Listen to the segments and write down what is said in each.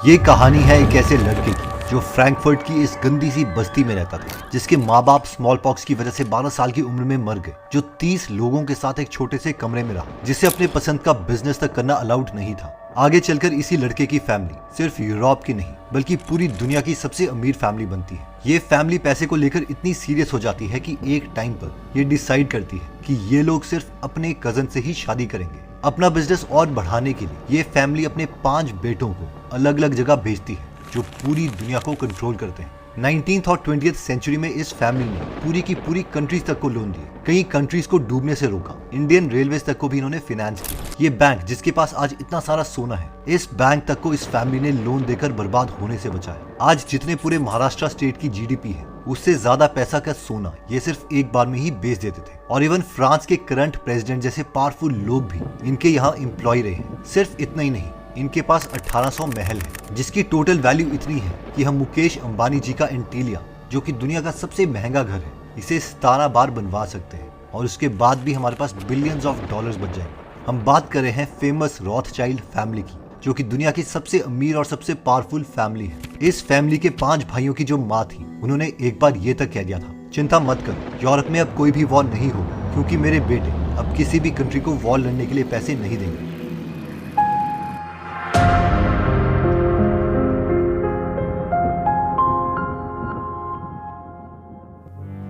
ये कहानी है एक ऐसे लड़के की जो फ्रैंकफर्ट की इस गंदी सी बस्ती में रहता था, जिसके माँ बाप स्मॉल पॉक्स की वजह से 12 साल की उम्र में मर गए, जो 30 लोगों के साथ एक छोटे से कमरे में रहा, जिसे अपने पसंद का बिजनेस तक करना अलाउड नहीं था। आगे चलकर इसी लड़के की फैमिली सिर्फ यूरोप की नहीं बल्कि पूरी दुनिया की सबसे अमीर फैमिली बनती है। ये फैमिली पैसे को लेकर इतनी सीरियस हो जाती है कि एक टाइम पर ये डिसाइड करती है कि ये लोग सिर्फ अपने कजन से ही शादी करेंगे। अपना बिजनेस और बढ़ाने के लिए ये फैमिली अपने 5 बेटों को अलग अलग जगह भेजती है जो पूरी दुनिया को कंट्रोल करते हैं। 19th और 20th सेंचुरी में इस फैमिली ने पूरी की पूरी कंट्रीज तक को लोन दिए, कई कंट्रीज को डूबने से रोका, इंडियन रेलवेज तक को भी इन्होंने फाइनेंस किया। ये बैंक जिसके पास आज इतना सारा सोना है, इस बैंक तक को इस फैमिली ने लोन देकर बर्बाद होने से बचाया। आज जितने पूरे महाराष्ट्र स्टेट की जीडीपी है, उससे ज्यादा पैसा का सोना ये सिर्फ एक बार में ही बेच देते थे। और इवन फ्रांस के करंट प्रेसिडेंट जैसे पावरफुल लोग भी इनके यहाँ एम्प्लॉय रहे हैं। सिर्फ इतना ही नहीं, इनके पास 1800 महल है, जिसकी टोटल वैल्यू इतनी है कि हम मुकेश अंबानी जी का एंटीलिया, जो कि दुनिया का सबसे महंगा घर है, इसे 17 बार बनवा सकते हैं और उसके बाद भी हमारे पास बिलियंस ऑफ डॉलर्स बच जाएंगे। हम बात कर रहे हैं फेमस रॉथचाइल्ड फैमिली की, जो कि दुनिया की सबसे अमीर और सबसे पावरफुल फैमिली है। इस फैमिली के 5 भाइयों की जो माँ थी, उन्होंने एक बार ये तक कह दिया था, चिंता मत कर, यूरोप में अब कोई भी वॉर नहीं होगा, क्योंकि मेरे बेटे अब किसी भी कंट्री को वॉर लड़ने के लिए पैसे नहीं देंगे।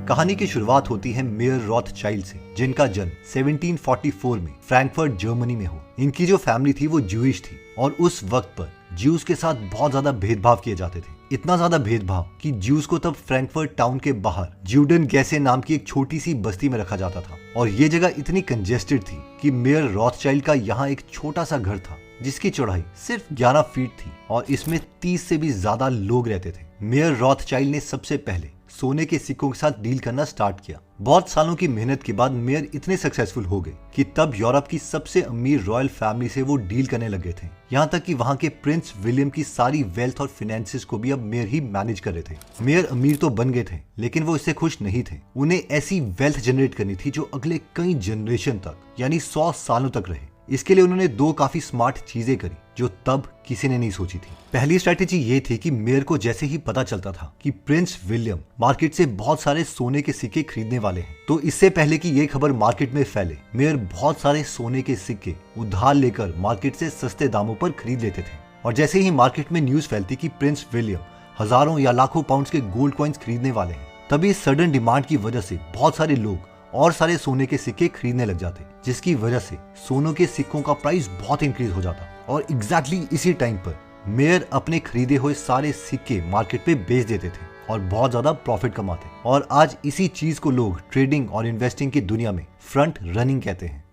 कहानी की शुरुआत होती है मेयर रॉथचाइल्ड से, जिनका जन्म 1744 में फ्रैंकफर्ट जर्मनी में हुआ। इनकी जो फैमिली थी वो ज्यूइश थी और उस वक्त पर ज्यूज के साथ बहुत ज्यादा भेदभाव किए जाते थे। इतना ज्यादा भेदभाव कि ज्यूज को तब फ्रैंकफर्ट टाउन के बाहर ज्यूडन गैसे नाम की एक छोटी सी बस्ती में रखा जाता था। और ये जगह इतनी कंजेस्टेड थी कि मेयर रॉथचाइल्ड का यहाँ एक छोटा सा घर था, जिसकी चौड़ाई सिर्फ 11 फीट थी और इसमें 30 से भी ज्यादा लोग रहते थे। मेयर रॉथचाइल्ड ने सबसे पहले सोने के सिक्कों के साथ डील करना स्टार्ट किया। बहुत सालों की मेहनत के बाद मेयर इतने सक्सेसफुल हो गए कि तब यूरोप की सबसे अमीर रॉयल फैमिली से वो डील करने लगे थे। यहाँ तक कि वहाँ के प्रिंस विलियम की सारी वेल्थ और फाइनेंसेस को भी अब मेयर ही मैनेज कर रहे थे। मेयर अमीर तो बन गए थे, लेकिन वो इससे खुश नहीं थे। उन्हें ऐसी वेल्थ जनरेट करनी थी जो अगले कई जनरेशन तक, यानी 100 सालों तक रहे। इसके लिए उन्होंने 2 काफी स्मार्ट चीजें करी जो तब किसी ने नहीं सोची थी। पहली स्ट्रेटेजी ये थी कि मेयर को जैसे ही पता चलता था कि प्रिंस विलियम मार्केट से बहुत सारे सोने के सिक्के खरीदने वाले हैं, तो इससे पहले कि ये खबर मार्केट में फैले, मेयर बहुत सारे सोने के सिक्के उधार लेकर मार्केट से सस्ते दामों पर खरीद लेते थे। और जैसे ही मार्केट में न्यूज फैलती कि प्रिंस विलियम हजारों या लाखों पाउंड्स के गोल्ड कॉइन्स खरीदने वाले हैं, तभी सडन डिमांड की वजह से बहुत सारे लोग और सारे सोने के सिक्के खरीदने लग जाते, जिसकी वजह से सोनों के सिक्कों का प्राइस बहुत इंक्रीज हो जाता। और एग्जैक्टली इसी टाइम पर मेयर अपने खरीदे हुए सारे सिक्के मार्केट पे बेच देते थे और बहुत ज्यादा प्रॉफिट कमाते। और आज इसी चीज को लोग ट्रेडिंग और इन्वेस्टिंग की दुनिया में फ्रंट रनिंग कहते हैं।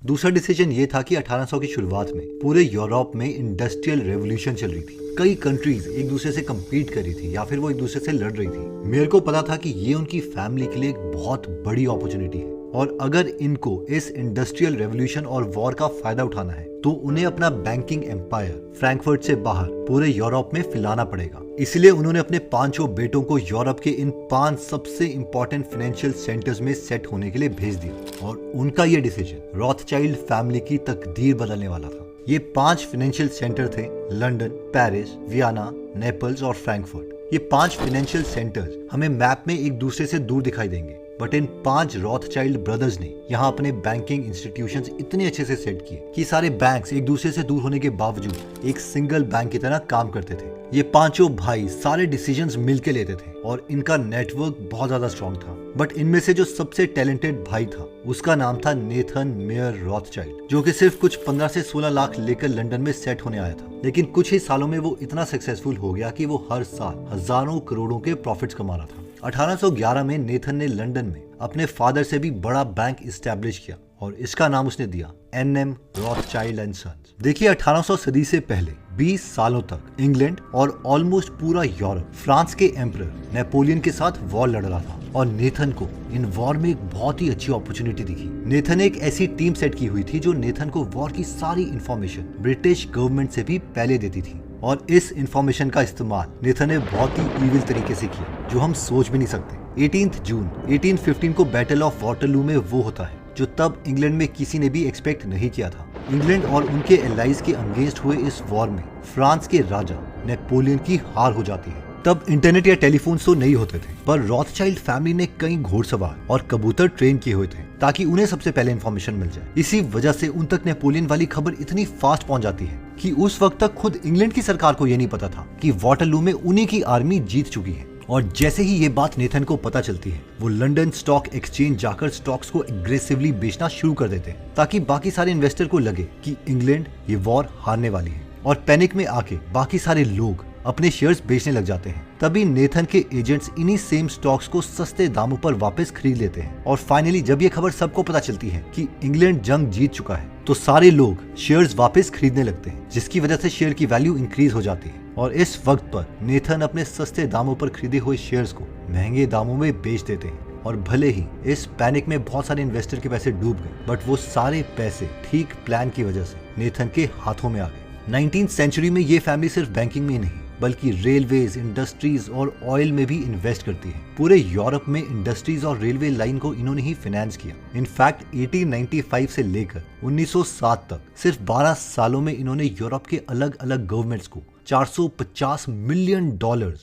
दूसरा डिसीजन ये था कि 1800 की शुरुआत में पूरे यूरोप में इंडस्ट्रियल रेवोल्यूशन चल रही थी। कई कंट्रीज एक दूसरे से कम्पीट कर रही थी या फिर वो एक दूसरे से लड़ रही थी। मेयर को पता था कि ये उनकी फैमिली के लिए एक बहुत बड़ी अपॉर्चुनिटी है और अगर इनको इस इंडस्ट्रियल रेवोल्यूशन और वॉर का फायदा उठाना है तो उन्हें अपना बैंकिंग एम्पायर फ्रैंकफर्ट से बाहर पूरे यूरोप में फैलाना पड़ेगा। इसलिए उन्होंने अपने 5 बेटों को यूरोप के इन 5 सबसे इंपॉर्टेंट फाइनेंशियल सेंटर्स में सेट होने के लिए भेज दिया। और उनका ये डिसीजन रॉथचाइल्ड फैमिली की तकदीर बदलने वाला था। ये 5 फाइनेंशियल सेंटर थे, लंदन, पेरिस, वियना, नेपल्स और फ्रैंकफर्ट। ये 5 फाइनेंशियल सेंटर्स हमें मैप में एक दूसरे से दूर दिखाई देंगे, बट इन 5 रॉथचाइल्ड ब्रदर्स ने यहाँ अपने बैंकिंग इंस्टीट्यूशंस इतने अच्छे से सेट किए कि सारे बैंक्स एक दूसरे से दूर होने के बावजूद एक सिंगल बैंक की तरह काम करते थे। ये 5 भाई सारे डिसीजंस मिलके लेते थे और इनका नेटवर्क बहुत ज्यादा स्ट्रॉन्ग था। बट इनमें से जो सबसे टैलेंटेड भाई था, उसका नाम था नेथन मेयर रॉथचाइल्ड, जो कि सिर्फ कुछ 15 से 16 लाख लेकर लंदन में सेट होने आया था। लेकिन कुछ ही सालों में वो इतना सक्सेसफुल हो गया कि वो हर साल हजारों करोड़ों के प्रॉफिट्स कमा रहा था। 1811 में नेथन ने लंदन में अपने फादर से भी बड़ा बैंक इस्टेब्लिश किया और इसका नाम उसने दिया NM रॉथचाइल्ड एंड सन्स। देखिए 1800 सदी से पहले 20 सालों तक इंग्लैंड और ऑलमोस्ट पूरा यूरोप फ्रांस के एम्परर नेपोलियन के साथ वॉर लड़ रहा था और नेथन को इन वॉर में एक बहुत ही अच्छी अपॉर्चुनिटी दिखी। नेथन ने एक ऐसी टीम सेट की हुई थी जो नेथन को वॉर की सारी इंफॉर्मेशन ब्रिटिश गवर्नमेंट से भी पहले देती थी और इस इंफॉर्मेशन का इस्तेमाल नेथन ने बहुत ही इविल तरीके से किया जो हम सोच भी नहीं सकते। 18 जून 1815 को बैटल ऑफ वाटरलू में वो होता है जो तब इंग्लैंड में किसी ने भी एक्सपेक्ट नहीं किया था। इंग्लैंड और उनके एलाइज के अगेंस्ट हुए इस वॉर में फ्रांस के राजा नेपोलियन की हार हो जाती है। तब इंटरनेट या टेलीफोन तो नहीं होते थे, पर रॉथस्चाइल्ड फैमिली ने कई घोड़सवार और कबूतर ट्रेन किए हुए थे ताकि उन्हें सबसे पहले इन्फॉर्मेशन मिल जाए। इसी वजह से उन तक नेपोलियन वाली खबर इतनी फास्ट पहुंच जाती है कि उस वक्त तक खुद इंग्लैंड की सरकार को यह नहीं पता था कि वाटरलू में उन्हीं की आर्मी जीत चुकी है। और जैसे ही ये बात नेथन को पता चलती है, वो लंदन स्टॉक एक्सचेंज जाकर स्टॉक्स को एग्रेसिवली बेचना शुरू कर देते हैं ताकि बाकी सारे इन्वेस्टर को लगे कि इंग्लैंड ये वॉर हारने वाली है। और पैनिक में आके बाकी सारे लोग अपने शेयर्स बेचने लग जाते हैं। तभी नेथन के एजेंट्स इन्हीं सेम स्टॉक्स को सस्ते दामों पर वापस खरीद लेते हैं। और फाइनली जब ये खबर सबको पता चलती है कि इंग्लैंड जंग जीत चुका है, तो सारे लोग शेयर्स वापस खरीदने लगते हैं, जिसकी वजह से शेयर की वैल्यू इंक्रीज हो जाती है। और इस वक्त पर नेथन अपने सस्ते दामों पर खरीदे हुए शेयर्स को महंगे दामों में बेच देते हैं। और भले ही इस पैनिक में बहुत सारे इन्वेस्टर के पैसे डूब गए, बट वो सारे पैसे ठीक प्लान की वजह से नेथन के हाथों में आ गए। 19th सेंचुरी में ये फैमिली सिर्फ बैंकिंग में ही नहीं बल्कि रेलवेज, इंडस्ट्रीज और ऑयल में भी इन्वेस्ट करती है। पूरे यूरोप में इंडस्ट्रीज और रेलवे लाइन को इन्होंने ही फाइनेंस किया। इनफैक्ट 1895 से लेकर 1907 तक सिर्फ 12 सालों में इन्होंने यूरोप के अलग अलग गवर्नमेंट्स को $450 मिलियन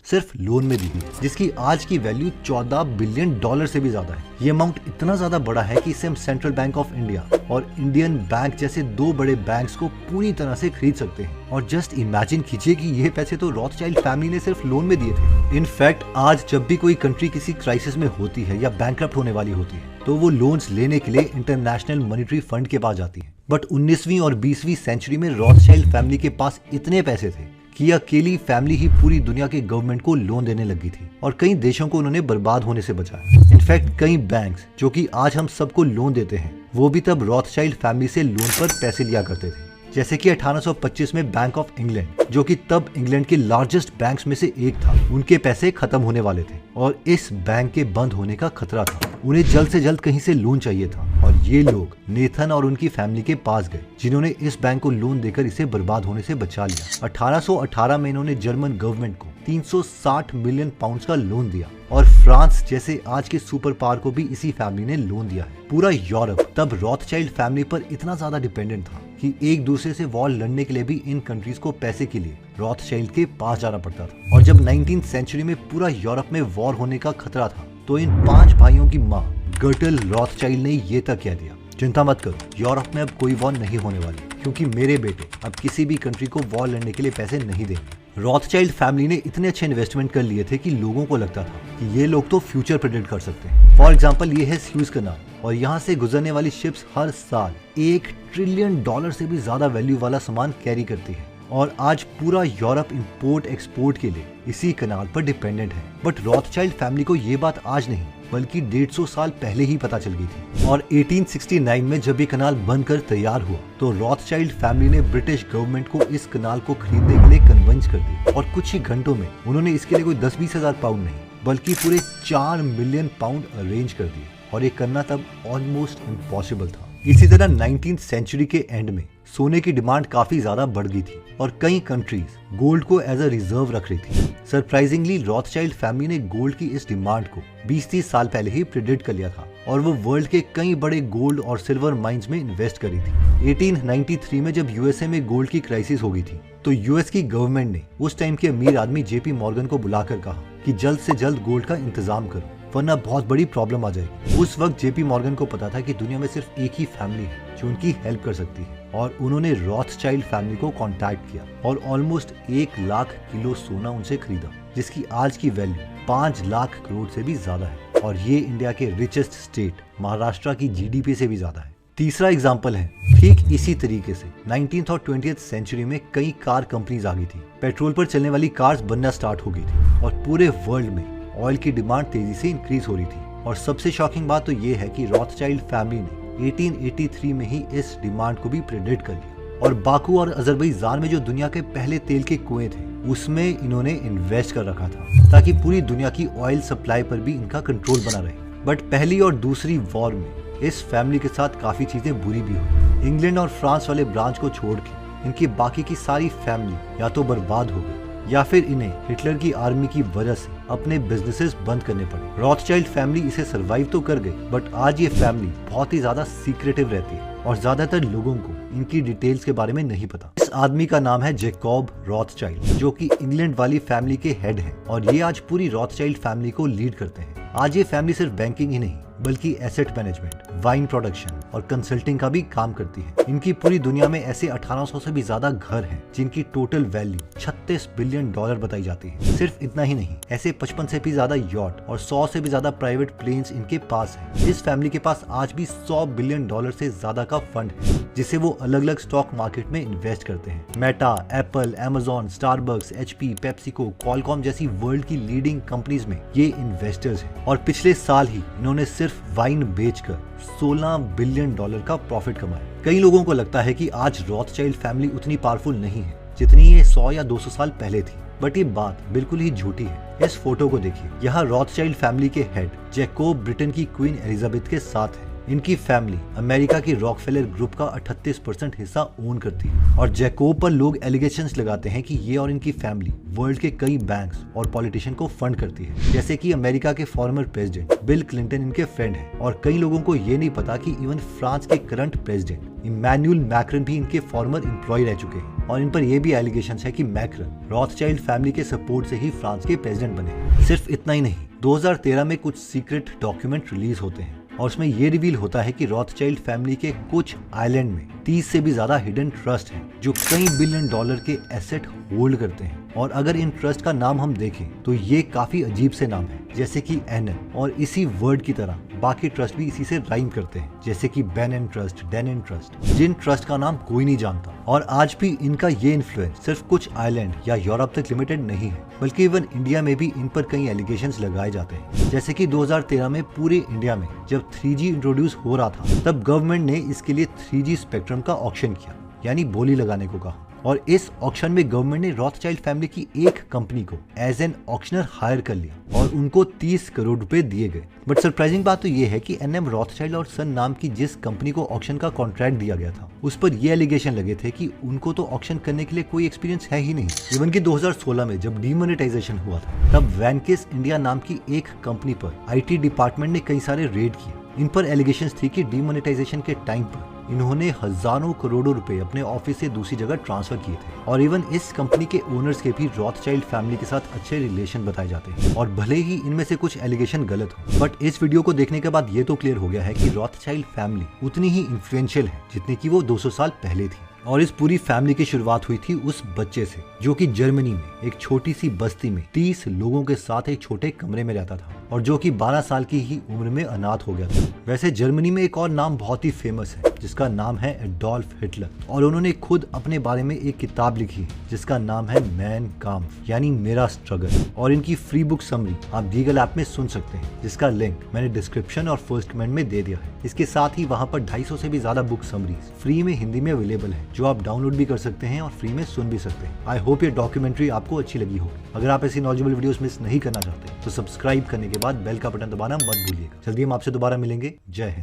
सिर्फ लोन में दी है, जिसकी आज की वैल्यू $14 बिलियन से भी ज्यादा है। ये अमाउंट इतना ज्यादा बड़ा है कि इसे हम सेंट्रल बैंक ऑफ इंडिया और इंडियन बैंक जैसे दो बड़े बैंक्स को पूरी तरह से खरीद सकते हैं। और जस्ट इमेजिन कीजिए कि ये पैसे तो रॉथस्चाइल्ड फैमिली ने सिर्फ लोन में दिए थे। इनफैक्ट आज जब भी कोई कंट्री किसी क्राइसिस में होती है या बैंकरप्ट होने वाली होती है, तो वो लोन्स लेने के लिए इंटरनेशनल मॉनेटरी फंड के पास जाती है। बट 19वीं और 20वीं सेंचुरी में रॉथस्चाइल्ड फैमिली के पास इतने पैसे थे कि अकेली फैमिली ही पूरी दुनिया के गवर्नमेंट को लोन देने लगी थी और कई देशों को उन्होंने बर्बाद होने से बचाया। इनफैक्ट कई बैंक्स जो कि आज हम सबको लोन देते हैं, वो भी तब रॉथस्चाइल्ड फैमिली से लोन पर पैसे लिया करते थे। जैसे कि 1825 में बैंक ऑफ इंग्लैंड, जो कि तब इंग्लैंड के लार्जेस्ट बैंक्स में से एक था, उनके पैसे खत्म होने वाले थे और इस बैंक के बंद होने का खतरा था। उन्हें जल्द से जल्द कहीं से लोन चाहिए था और ये लोग नेथन और उनकी फैमिली के पास गए, जिन्होंने इस बैंक को लोन देकर इसे बर्बाद होने से बचा लिया। 1818 में इन्होंने जर्मन गवर्नमेंट को 360 मिलियन पाउंड्स का लोन दिया और फ्रांस जैसे आज के सुपर पावर को भी इसी फैमिली ने लोन दिया है। पूरा यूरोप तब रॉथस्चाइल्ड फैमिली पर इतना ज्यादा डिपेंडेंट था कि एक दूसरे से वॉर लड़ने के लिए भी इन कंट्रीज को पैसे के लिए रॉथस्चाइल्ड के पास जाना पड़ता था। और जब 19th सेंचुरी में पूरा यूरोप में वॉर होने का खतरा था, तो इन 5 भाइयों की माँ गर्टल रॉथस्चाइल्ड ने ये तक कह दिया, चिंता मत करो, यूरोप में अब कोई वॉर नहीं होने वाली, क्योंकि मेरे बेटे अब किसी भी कंट्री को वॉर लड़ने के लिए पैसे नहीं देंगे। रॉथस्चाइल्ड फैमिली ने इतने अच्छे इन्वेस्टमेंट कर लिए थे कि लोगों को लगता था कि ये लोग तो फ्यूचर प्रेडिक्ट कर सकते हैं। फॉर एग्जाम्पल, ये है स्यूज कैनाल और यहाँ से गुजरने वाली शिप्स हर साल $1 ट्रिलियन से भी ज्यादा वैल्यू वाला सामान कैरी करती है और आज पूरा यूरोप इंपोर्ट एक्सपोर्ट के लिए इसी कैनाल पर डिपेंडेंट है। बट रॉथस्चाइल्ड फैमिली को ये बात आज नहीं बल्कि 150 साल पहले ही पता चल गई थी। और 1869 में जब ये कनाल बनकर तैयार हुआ, तो रॉथस्चाइल्ड फैमिली ने ब्रिटिश गवर्नमेंट को इस कनाल को खरीदने के लिए कन्विंस कर दिया और कुछ ही घंटों में उन्होंने इसके लिए कोई 10-20 हजार पाउंड नहीं बल्कि पूरे 4 मिलियन पाउंड अरेंज कर दिए और ये करना तब ऑलमोस्ट इम्पॉसिबल था। इसी तरह 19th सेंचुरी के एंड में सोने की डिमांड काफी ज्यादा बढ़ गई थी और कई कंट्रीज गोल्ड को एज अ रिजर्व रख रही थी। सरप्राइजिंगली रॉथस्चाइल्ड फैमिली ने गोल्ड की इस डिमांड को 20-30 साल पहले ही प्रेडिक्ट कर लिया था और वो वर्ल्ड के कई बड़े गोल्ड और सिल्वर माइंस में इन्वेस्ट करी थी। 1893 में जब यूएसए में गोल्ड की क्राइसिस हो गई थी, तो यूएस की गवर्नमेंट ने उस टाइम के अमीर आदमी जेपी मॉर्गन को बुलाकर कहा कि जल्द से जल्द गोल्ड का इंतजाम करो, वरना बहुत बड़ी प्रॉब्लम आ जाएगी। उस वक्त जेपी मॉर्गन को पता था कि दुनिया में सिर्फ एक ही फैमिली है जो उनकी हेल्प कर सकती है और उन्होंने रॉथस्चाइल्ड फैमिली को कांटेक्ट किया और ऑलमोस्ट 1 लाख किलो सोना उनसे खरीदा, जिसकी आज की वैल्यू 5 लाख करोड़ से भी ज्यादा है और ये इंडिया के रिचेस्ट स्टेट महाराष्ट्र की जीडीपी से भी ज्यादा है। तीसरा एग्जाम्पल है, ठीक इसी तरीके से 19th और 20th सेंचुरी में कई कार कंपनीज आ गई थी, पेट्रोल पर चलने वाली कार्स बनना स्टार्ट हो गई थी और पूरे वर्ल्ड में ऑयल की डिमांड तेजी से इंक्रीज हो रही थी। और सबसे शॉकिंग बात तो ये है कि रॉथस्चाइल्ड फैमिली ने 1883 में ही इस डिमांड को भी प्रेडिक्ट कर लिया और बाकू और अजरबैजान में जो दुनिया के पहले तेल के कुएं थे, उसमें इन्होंने इन्वेस्ट कर रखा था ताकि पूरी दुनिया की ऑयल सप्लाई पर भी इनका कंट्रोल बना रहे। बट पहली और दूसरी वॉर में इस फैमिली के साथ काफी चीजें बुरी भी हुई। इंग्लैंड और फ्रांस वाले ब्रांच को छोड़ के इनकी बाकी की सारी फैमिली या तो बर्बाद हो गई या फिर इन्हें हिटलर की आर्मी की वजह से अपने बिजनेसेस बंद करने पड़े। रॉथस्चाइल्ड फैमिली इसे सरवाइव तो कर गई, बट आज ये फैमिली बहुत ही ज्यादा सीक्रेटिव रहती है और ज्यादातर लोगों को इनकी डिटेल्स के बारे में नहीं पता। इस आदमी का नाम है जैकब रॉथस्चाइल्ड, जो कि इंग्लैंड वाली फैमिली के हेड हैं और ये आज पूरी रॉथस्चाइल्ड फैमिली को लीड करते हैं। आज ये फैमिली सिर्फ बैंकिंग ही नहीं बल्कि एसेट मैनेजमेंट, वाइन प्रोडक्शन और कंसल्टिंग का भी काम करती है। इनकी पूरी दुनिया में ऐसे 1800 से भी ज्यादा घर हैं जिनकी टोटल वैल्यू 36 बिलियन डॉलर बताई जाती है। सिर्फ इतना ही नहीं, ऐसे 55 से भी ज्यादा यॉट और 100 से भी ज्यादा प्राइवेट प्लेन्स इनके पास है। इस फैमिली के पास आज भी 100 बिलियन डॉलर से ज्यादा का फंड है जिसे वो अलग अलग स्टॉक मार्केट में इन्वेस्ट करते हैं। Meta, Apple, Amazon, Starbucks, HP, PepsiCo, Qualcomm जैसी वर्ल्ड की लीडिंग कंपनीज में ये इन्वेस्टर्स हैं और पिछले साल ही इन्होंने सिर्फ वाइन बेचकर 16 बिलियन डॉलर का प्रॉफिट कमाया। कई लोगों को लगता है कि आज रॉथस्चाइल्ड फैमिली उतनी पावरफुल नहीं है जितनी ये 100 या 200 साल पहले थी, बट ये बात बिल्कुल ही झूठी है। इस फोटो को देखिए, यहाँ रॉथस्चाइल्ड फैमिली के हेड जैकब ब्रिटेन की क्वीन एलिजाबेथ के साथ है। इनकी फैमिली अमेरिका की रॉकफेलर ग्रुप का 38% हिस्सा ओन करती है और जैकब पर लोग एलिगेशंस लगाते हैं कि ये और इनकी फैमिली वर्ल्ड के कई बैंक्स और पॉलिटिशियन को फंड करती है, जैसे कि अमेरिका के फॉर्मर प्रेसिडेंट बिल क्लिंटन इनके फ्रेंड हैं। और कई लोगों को ये नहीं पता कि इवन फ्रांस के करंट प्रेसिडेंट इमैनुअल मैक्रन भी इनके फॉर्मर एम्प्लॉय रह चुके हैं और इन पर यह भी एलिगेशन है कि मैक्रन रॉथस्चाइल्ड फैमिली के सपोर्ट से ही फ्रांस के प्रेसिडेंट बने। सिर्फ इतना ही नहीं, 2013 में कुछ सीक्रेट डॉक्यूमेंट रिलीज होते हैं और उसमें ये रिवील होता है कि रॉथस्चाइल्ड फैमिली के कुछ आइलैंड में 30 से भी ज्यादा हिडन ट्रस्ट हैं जो कई बिलियन डॉलर के एसेट होल्ड करते हैं। और अगर इन ट्रस्ट का नाम हम देखें तो ये काफी अजीब से नाम है, जैसे कि एनन, और इसी वर्ड की तरह बाकी ट्रस्ट भी इसी से राइम करते हैं, जैसे कि बेन एंड ट्रस्ट, डेन एंड ट्रस्ट, जिन ट्रस्ट का नाम कोई नहीं जानता। और आज भी इनका ये इन्फ्लुएंस सिर्फ कुछ आइलैंड या यूरोप तक लिमिटेड नहीं है, बल्कि इवन इंडिया में भी इन पर कई एलिगेशंस लगाए जाते हैं। जैसे कि 2013 में पूरे इंडिया में जब 3G इंट्रोड्यूस हो रहा था, तब गवर्नमेंट ने इसके लिए 3G स्पेक्ट्रम का ऑक्शन किया, यानी बोली लगाने को कहा। और इस ऑक्शन में गवर्नमेंट ने रॉथस्चाइल्ड फैमिली की एक कंपनी को एज एन ऑक्शनर हायर कर लिया और उनको 30 करोड़ रुपए दिए गए। बट सरप्राइजिंग बात तो ये है कि एनएम रॉथस्चाइल्ड और सन नाम की जिस कंपनी को ऑक्शन का कॉन्ट्रैक्ट दिया गया था, उस पर ये एलिगेशन लगे थे कि उनको तो ऑक्शन करने के लिए कोई एक्सपीरियंस है ही नहीं। इवन कि 2016 में जब डीमोनेटाइजेशन हुआ था, तब वैनकिस इंडिया नाम की एक कंपनी पर IT डिपार्टमेंट ने कई सारे रेड किए। इन पर एलिगेशंस थी कि डीमोनेटाइजेशन के टाइम पर इन्होंने हजारों करोड़ों रुपए अपने ऑफिस से दूसरी जगह ट्रांसफर किए थे। और इवन इस कंपनी के ओनर्स के भी रॉथस्चाइल्ड फैमिली के साथ अच्छे रिलेशन बताए जाते हैं। और भले ही इनमें से कुछ एलिगेशन गलत हो, बट इस वीडियो को देखने के बाद ये तो क्लियर हो गया है कि रॉथस्चाइल्ड फैमिली उतनी ही इन्फ्लुएंशियल है जितनी कि वो 200 साल पहले थी। और इस पूरी फैमिली की शुरुआत हुई थी उस बच्चे से जो कि जर्मनी में एक छोटी सी बस्ती में 30 लोगों के साथ एक छोटे कमरे में रहता था और जो कि 12 साल की ही उम्र में अनाथ हो गया था। वैसे जर्मनी में एक और नाम बहुत ही फेमस है जिसका नाम है एडोल्फ हिटलर, और उन्होंने खुद अपने बारे में एक किताब लिखी है जिसका नाम है मैन काम्फ, यानी मेरा स्ट्रगल। और इनकी फ्री बुक समरी आप गूगल ऐप में सुन सकते हैं, जिसका लिंक मैंने डिस्क्रिप्शन और फर्स्ट कमेंट में दे दिया है। इसके साथ ही वहाँ पर 250 से भी ज्यादा बुक समरीज फ्री में हिंदी में अवेलेबल है, जो आप डाउनलोड भी कर सकते हैं और फ्री में सुन भी सकते हैं। आई होप ये डॉक्यूमेंट्री आपको अच्छी लगी होगी। अगर आप ऐसी नॉलेजेबल वीडियोस मिस नहीं करना चाहते तो सब्सक्राइब करने के बाद बेल का बटन दबाना मत भूलिएगा। जल्दी हम आपसे दोबारा मिलेंगे। जय हिंद।